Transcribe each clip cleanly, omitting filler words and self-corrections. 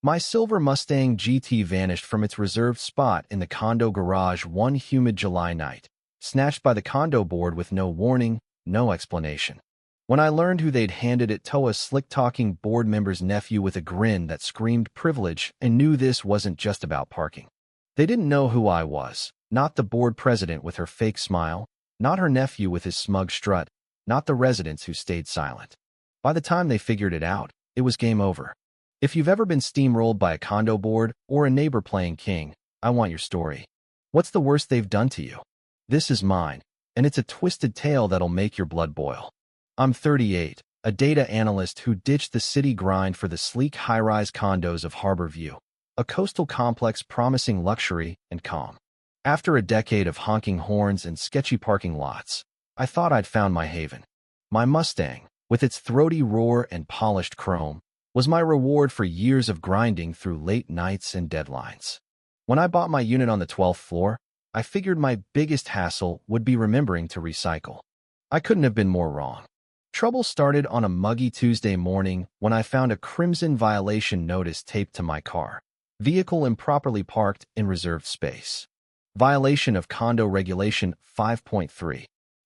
My silver Mustang GT vanished from its reserved spot in the condo garage one humid July night, snatched by the condo board with no warning, no explanation. When I learned who they'd handed it to, a slick-talking board member's nephew with a grin that screamed privilege, and knew this wasn't just about parking. They didn't know who I was, not the board president with her fake smile, not her nephew with his smug strut, not the residents who stayed silent. By the time they figured it out, it was game over. If you've ever been steamrolled by a condo board or a neighbor playing king, I want your story. What's the worst they've done to you? This is mine, and it's a twisted tale that'll make your blood boil. I'm 38, a data analyst who ditched the city grind for the sleek high-rise condos of Harbor View, a coastal complex promising luxury and calm. After a decade of honking horns and sketchy parking lots, I thought I'd found my haven. My Mustang, with its throaty roar and polished chrome, was my reward for years of grinding through late nights and deadlines. When I bought my unit on the 12th floor, I figured my biggest hassle would be remembering to recycle. I couldn't have been more wrong. Trouble started on a muggy Tuesday morning when I found a crimson violation notice taped to my car. Vehicle improperly parked in reserved space. Violation of Condo Regulation 5.3.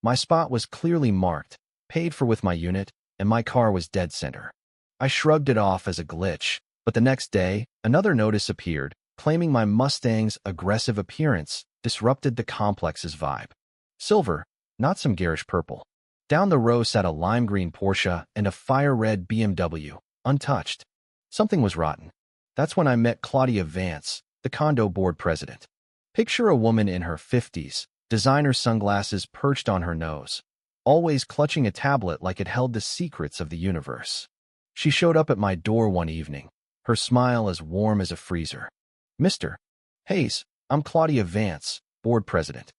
My spot was clearly marked, paid for with my unit, and my car was dead center. I shrugged it off as a glitch, but the next day, another notice appeared, claiming my Mustang's aggressive appearance disrupted the complex's vibe. Silver, not some garish purple. Down the row sat a lime green Porsche and a fire-red BMW, untouched. Something was rotten. That's when I met Claudia Vance, the condo board president. Picture a woman in her 50s, designer sunglasses perched on her nose, always clutching a tablet like it held the secrets of the universe. She showed up at my door one evening, her smile as warm as a freezer. "Mr. Hayes, I'm Claudia Vance, board president.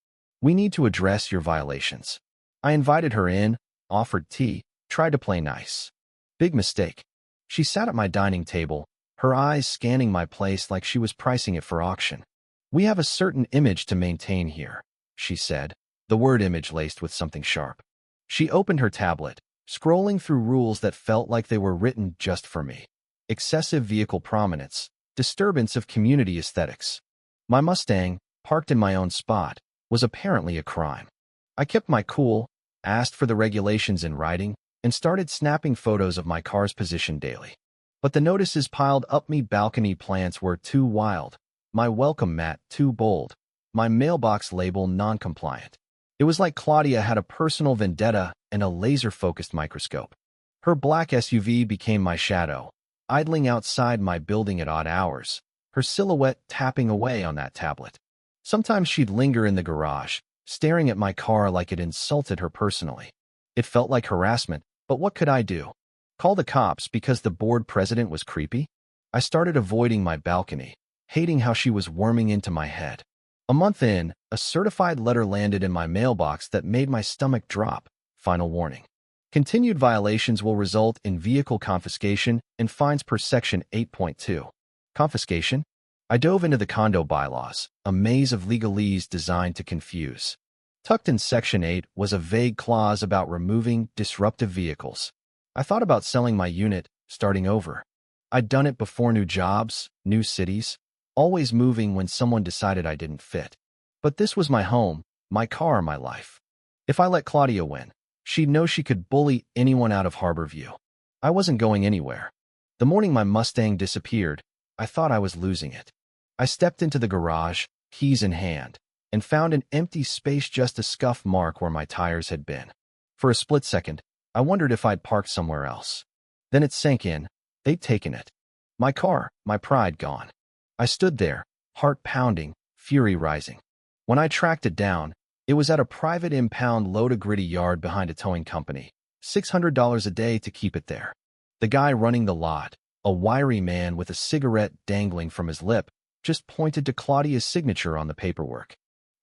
We need to address your violations." I invited her in, offered tea, tried to play nice. Big mistake. She sat at my dining table, her eyes scanning my place like she was pricing it for auction. "We have a certain image to maintain here," she said, the word image laced with something sharp. She opened her tablet, scrolling through rules that felt like they were written just for me. Excessive vehicle prominence, disturbance of community aesthetics. My Mustang, parked in my own spot, was apparently a crime. I kept my cool, asked for the regulations in writing, and started snapping photos of my car's position daily. But the notices piled up. Me balcony plants were too wild, my welcome mat too bold, my mailbox label non-compliant. It was like Claudia had a personal vendetta and a laser-focused microscope. Her black SUV became my shadow, idling outside my building at odd hours, her silhouette tapping away on that tablet. Sometimes she'd linger in the garage, staring at my car like it insulted her personally. It felt like harassment, but what could I do? Call the cops because the board president was creepy? I started avoiding my balcony, hating how she was worming into my head. A month in, a certified letter landed in my mailbox that made my stomach drop. Final warning. Continued violations will result in vehicle confiscation and fines per Section 8.2. Confiscation? I dove into the condo bylaws, a maze of legalese designed to confuse. Tucked in Section 8 was a vague clause about removing disruptive vehicles. I thought about selling my unit, starting over. I'd done it before: new jobs, new cities, always moving when someone decided I didn't fit. But this was my home, my car, my life. If I let Claudia win, she'd know she could bully anyone out of Harbor View. I wasn't going anywhere. The morning my Mustang disappeared, I thought I was losing it. I stepped into the garage, keys in hand, and found an empty space, just a scuff mark where my tires had been. For a split second, I wondered if I'd parked somewhere else. Then it sank in. They'd taken it. My car, my pride gone. I stood there, heart pounding, fury rising. When I tracked it down, it was at a private impound load-a-gritty yard behind a towing company. $600 a day to keep it there. The guy running the lot, a wiry man with a cigarette dangling from his lip, just pointed to Claudia's signature on the paperwork.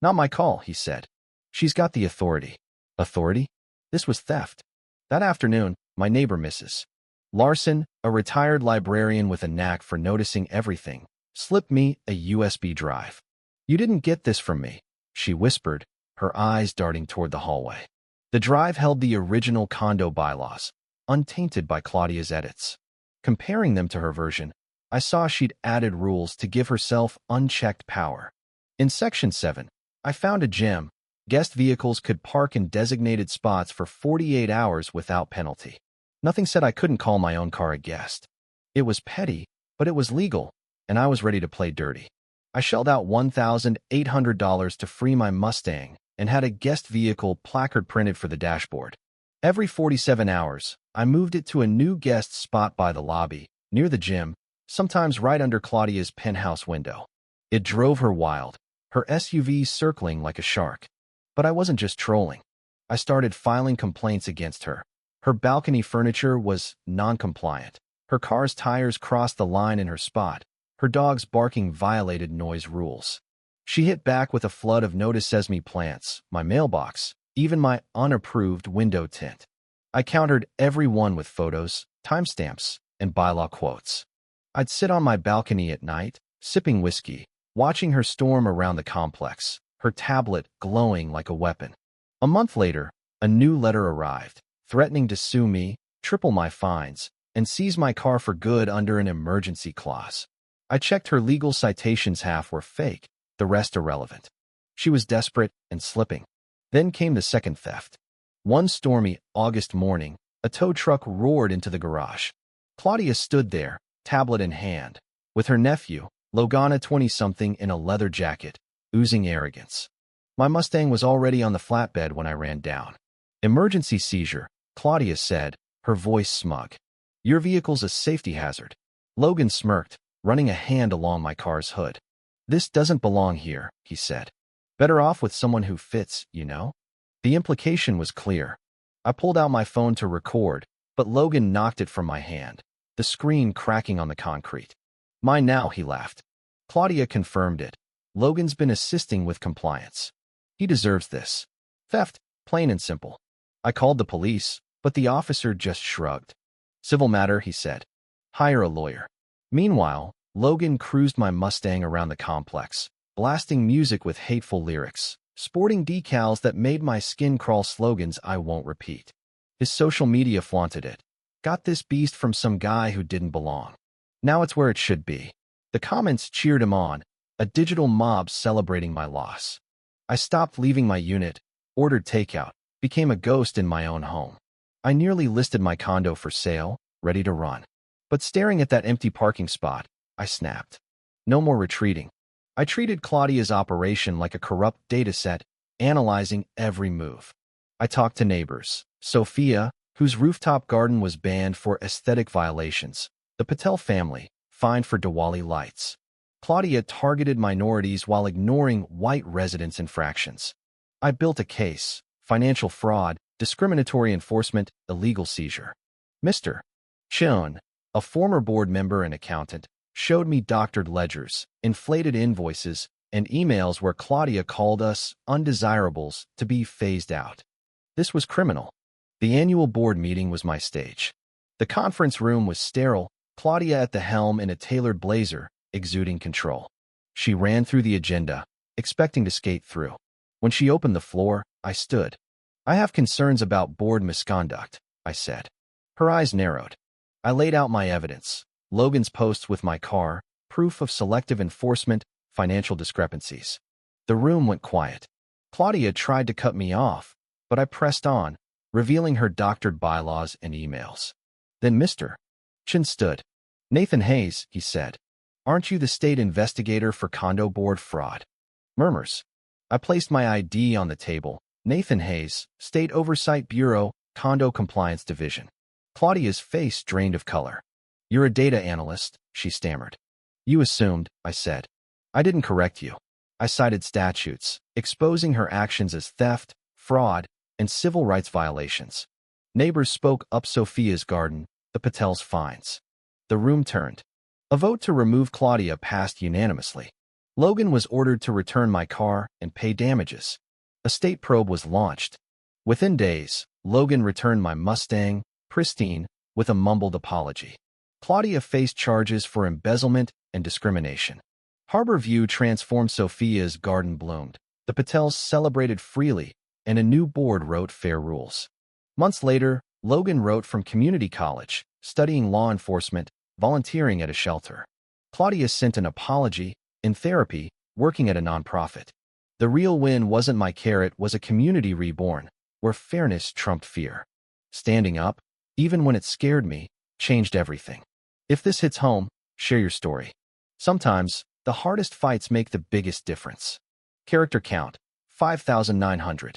"Not my call," he said. "She's got the authority." Authority? This was theft. That afternoon, my neighbor Mrs. Larson, a retired librarian with a knack for noticing everything, slipped me a USB drive. "You didn't get this from me," she whispered, her eyes darting toward the hallway. The drive held the original condo bylaws, untainted by Claudia's edits. Comparing them to her version, I saw she'd added rules to give herself unchecked power. In Section 7, I found a gem. Guest vehicles could park in designated spots for 48 hours without penalty. Nothing said I couldn't call my own car a guest. It was petty, but it was legal, and I was ready to play dirty. I shelled out $1,800 to free my Mustang and had a guest vehicle placard printed for the dashboard. Every 47 hours, I moved it to a new guest spot by the lobby, near the gym, sometimes right under Claudia's penthouse window. It drove her wild, her SUV circling like a shark. But I wasn't just trolling. I started filing complaints against her. Her balcony furniture was non-compliant. Her car's tires crossed the line in her spot. Her dog's barking violated noise rules. She hit back with a flood of no sesame plants, my mailbox, even my unapproved window tint. I countered every one with photos, timestamps, and bylaw quotes. I'd sit on my balcony at night, sipping whiskey, watching her storm around the complex, her tablet glowing like a weapon. A month later, a new letter arrived, threatening to sue me, triple my fines, and seize my car for good under an emergency clause. I checked her legal citations, half were fake, the rest irrelevant. She was desperate and slipping. Then came the second theft. One stormy August morning, a tow truck roared into the garage. Claudia stood there, tablet in hand, with her nephew, Logan, a 20-something in a leather jacket, oozing arrogance. My Mustang was already on the flatbed when I ran down. "Emergency seizure," Claudia said, her voice smug. "Your vehicle's a safety hazard." Logan smirked, running a hand along my car's hood. "This doesn't belong here," he said. "Better off with someone who fits, you know?" The implication was clear. I pulled out my phone to record, but Logan knocked it from my hand, the screen cracking on the concrete. "Mine now," he laughed. Claudia confirmed it. "Logan's been assisting with compliance. He deserves this. Theft, plain and simple." I called the police, but the officer just shrugged. "Civil matter," he said. "Hire a lawyer." Meanwhile, Logan cruised my Mustang around the complex, blasting music with hateful lyrics, sporting decals that made my skin crawl, slogans I won't repeat. His social media flaunted it. "Got this beast from some guy who didn't belong. Now it's where it should be." The comments cheered him on, a digital mob celebrating my loss. I stopped leaving my unit, ordered takeout, became a ghost in my own home. I nearly listed my condo for sale, ready to run. But staring at that empty parking spot, I snapped. No more retreating. I treated Claudia's operation like a corrupt dataset, analyzing every move. I talked to neighbors. Sophia, whose rooftop garden was banned for aesthetic violations. The Patel family, fined for Diwali lights. Claudia targeted minorities while ignoring white residents' infractions. I built a case: financial fraud, discriminatory enforcement, illegal seizure. Mr. Chun, a former board member and accountant, showed me doctored ledgers, inflated invoices, and emails where Claudia called us undesirables to be phased out. This was criminal. The annual board meeting was my stage. The conference room was sterile, Claudia at the helm in a tailored blazer, exuding control. She ran through the agenda, expecting to skate through. When she opened the floor, I stood. "I have concerns about board misconduct," I said. Her eyes narrowed. I laid out my evidence: Logan's posts with my car, proof of selective enforcement, financial discrepancies. The room went quiet. Claudia tried to cut me off, but I pressed on, revealing her doctored bylaws and emails. Then Mr. Chin stood. "Nathan Hayes," he said. "Aren't you the state investigator for condo board fraud?" Murmurs. I placed my ID on the table. "Nathan Hayes, State Oversight Bureau, Condo Compliance Division." Claudia's face drained of color. "You're a data analyst," she stammered. "You assumed," I said. "I didn't correct you." I cited statutes, exposing her actions as theft, fraud, and civil rights violations. Neighbors spoke up: Sophia's garden, the Patel's fines. The room turned. A vote to remove Claudia passed unanimously. Logan was ordered to return my car and pay damages. A state probe was launched. Within days, Logan returned my Mustang, pristine, with a mumbled apology. Claudia faced charges for embezzlement and discrimination. Harbor View transformed, Sophia's garden bloomed. The Patels celebrated freely, and a new board wrote fair rules. Months later, Logan wrote from community college, studying law enforcement, volunteering at a shelter. Claudia sent an apology, in therapy, working at a nonprofit. The real win wasn't my carrot, was a community reborn, where fairness trumped fear. Standing up, even when it scared me, changed everything. If this hits home, share your story. Sometimes, the hardest fights make the biggest difference. Character count, 5,900.